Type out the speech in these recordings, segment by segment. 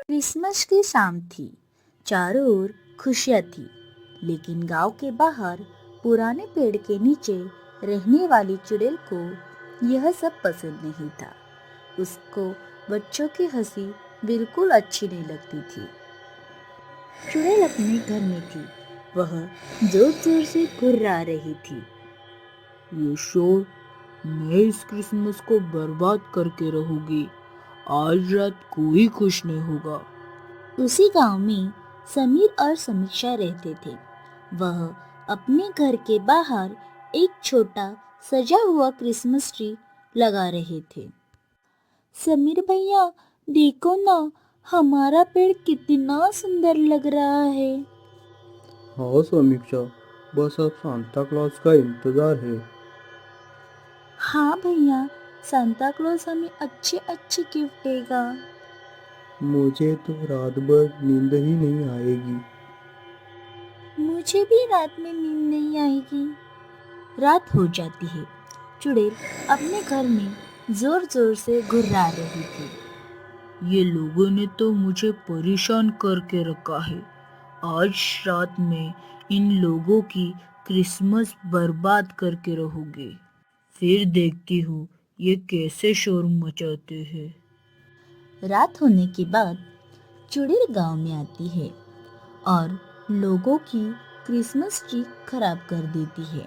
Christmas की शाम थी। चारों ओर खुशियाँ थी, लेकिन गांव के बाहर पुराने पेड़ के नीचे रहने वाली चुड़ैल को यह सब पसंद नहीं था। उसको बच्चों की हंसी बिल्कुल अच्छी नहीं लगती थी। चुड़ैल अपने घर में थी। वह जोर जोर से गुर्रा रही थी। ये शोर, मैं इस क्रिसमस को बर्बाद करके रहूंगी। आज रात कोई खुश नहीं होगा। उसी गांव में समीर और समीक्षा रहते थे। वह अपने घर के बाहर एक छोटा सजा हुआ क्रिसमस ट्री लगा रहे थे। समीर भैया, देखो ना, हमारा पेड़ कितना सुंदर लग रहा है। हाँ समीक्षा, बस अब सांता क्लॉज का इंतजार है। हाँ भैया, सांता क्लॉज हमें अच्छे अच्छे गिफ्ट देगा। मुझे तो रात भर नींद ही नहीं आएगी। मुझे भी रात में नींद नहीं आएगी। रात हो जाती है। चुड़ैल अपने घर में जोर जोर से गुर्रा रही थी। ये लोगों ने तो मुझे परेशान करके रखा है। आज रात में इन लोगों की क्रिसमस बर्बाद करके रहूंगी। फिर देखती हूँ ये कैसे शोर मचाते हैं। रात होने के बाद चुड़ैल गांव में आती है और लोगों की क्रिसमस ट्री खराब कर देती है।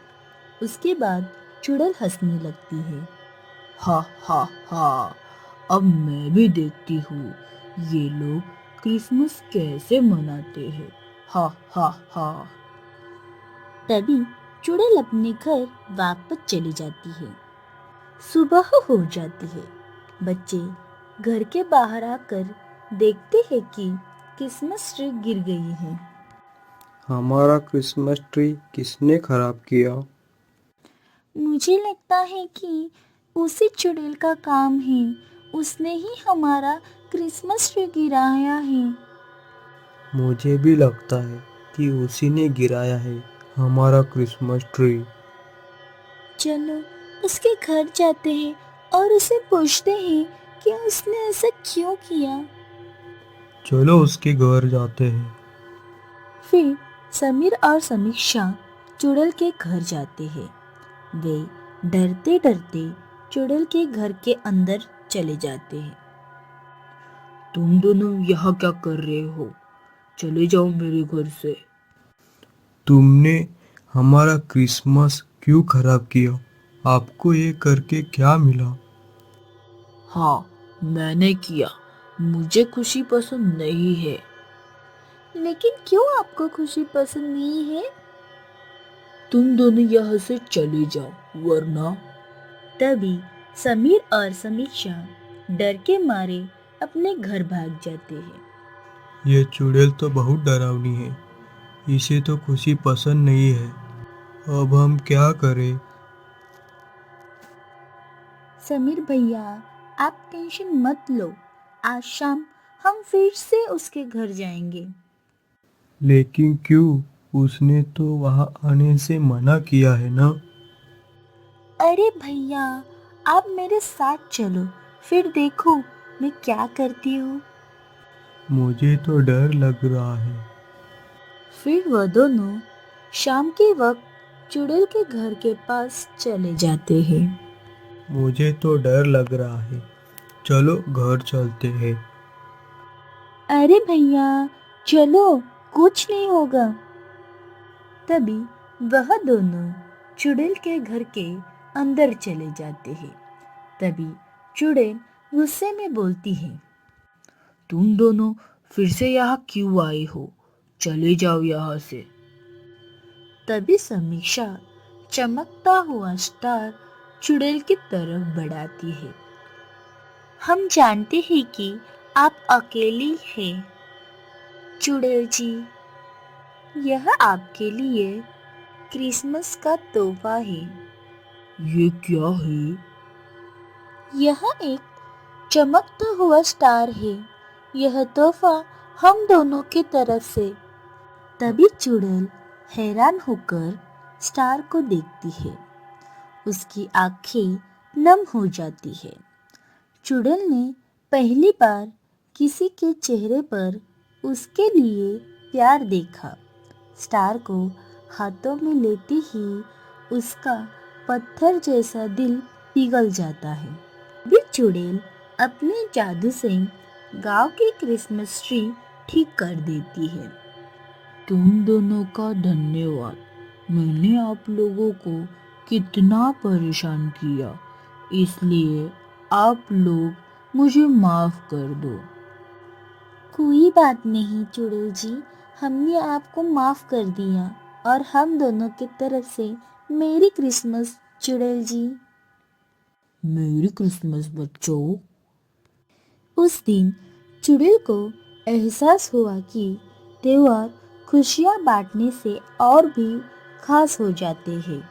उसके बाद चुड़ैल हंसने लगती है। हा हा हा, अब मैं भी देखती हूँ ये लोग क्रिसमस कैसे मनाते हैं। हा हा हा। तभी चुड़ैल अपने घर वापस चली जाती है। सुबह हो जाती है। बच्चे घर के बाहर आकर देखते हैं कि क्रिसमस ट्री गिर गई है। हमारा क्रिसमस ट्री किसने खराब किया? मुझे लगता है कि उसी चुड़ैल का काम है। उसने ही हमारा क्रिसमस ट्री गिराया है। मुझे भी लगता है कि उसी ने गिराया है हमारा क्रिसमस ट्री। चलो उसके घर जाते हैं और उसे पूछते हैं कि उसने ऐसा क्यों किया। चलो उसके घर जाते हैं। फिर समीर और समीक्षा चुड़ैल के घर जाते हैं। वे डरते डरते चुड़ैल के घर के अंदर चले जाते हैं। तुम दोनों यहाँ क्या कर रहे हो? चले जाओ मेरे घर से। तुमने हमारा क्रिसमस क्यों खराब किया? आपको ये करके क्या मिला? हाँ, मैंने किया। मुझे खुशी पसंद नहीं है। लेकिन क्यों आपको खुशी पसंद नहीं है? तुम दोनों यहाँ से चले जाओ, वरना। तभी समीर और समीक्षा डर के मारे अपने घर भाग जाते हैं। ये चुड़ैल तो बहुत डरावनी है। इसे तो खुशी पसंद नहीं है। अब हम क्या करें? समीर भैया, आप टेंशन मत लो। आज शाम हम फिर से उसके घर जाएंगे। लेकिन क्यों? उसने तो वहाँ आने से मना किया है ना। अरे भैया, आप मेरे साथ चलो, फिर देखो मैं क्या करती हूँ। मुझे तो डर लग रहा है। फिर वह दोनों शाम के वक्त चुड़ैल के घर के पास चले जाते हैं। मुझे तो डर लग रहा है। चलो घर चलते हैं। अरे भैया, चलो, कुछ नहीं होगा। तभी वह दोनों चुड़ैल के घर के अंदर चले जाते हैं। तभी चुड़ैल गुस्से में बोलती है। तुम दोनों फिर से यहाँ क्यों आए हो? चले जाओ यहाँ से। तभी समीक्षा चमकता हुआ स्टार चुड़ैल की तरफ बढ़ाती है। हम जानते हैं कि आप अकेली हैं, चुड़ैल जी। यह आपके लिए क्रिसमस का तोहफा है। ये क्या है? यह एक चमकता हुआ स्टार है। यह तोहफा हम दोनों की तरफ से। तभी चुड़ैल हैरान होकर स्टार को देखती है। उसकी आंखें नम हो जाती है। चुड़ैल ने पहली बार किसी के चेहरे पर उसके लिए प्यार देखा। स्टार को हाथों में लेते ही उसका पत्थर जैसा दिल पिघल जाता है। बिग चुड़ैल अपने जादू से गांव की क्रिसमस ट्री ठीक कर देती है। तुम दोनों का धन्यवाद। मैंने आप लोगों को कितना परेशान किया, इसलिए आप लोग मुझे माफ कर दो। कोई बात नहीं चुड़ैल जी, हमने आपको माफ कर दिया और हम दोनों की तरफ से मेरी क्रिसमस चुड़ैल जी। मेरी क्रिसमस बच्चों। उस दिन चुड़ैल को एहसास हुआ कि त्योहार खुशियाँ बांटने से और भी खास हो जाते हैं।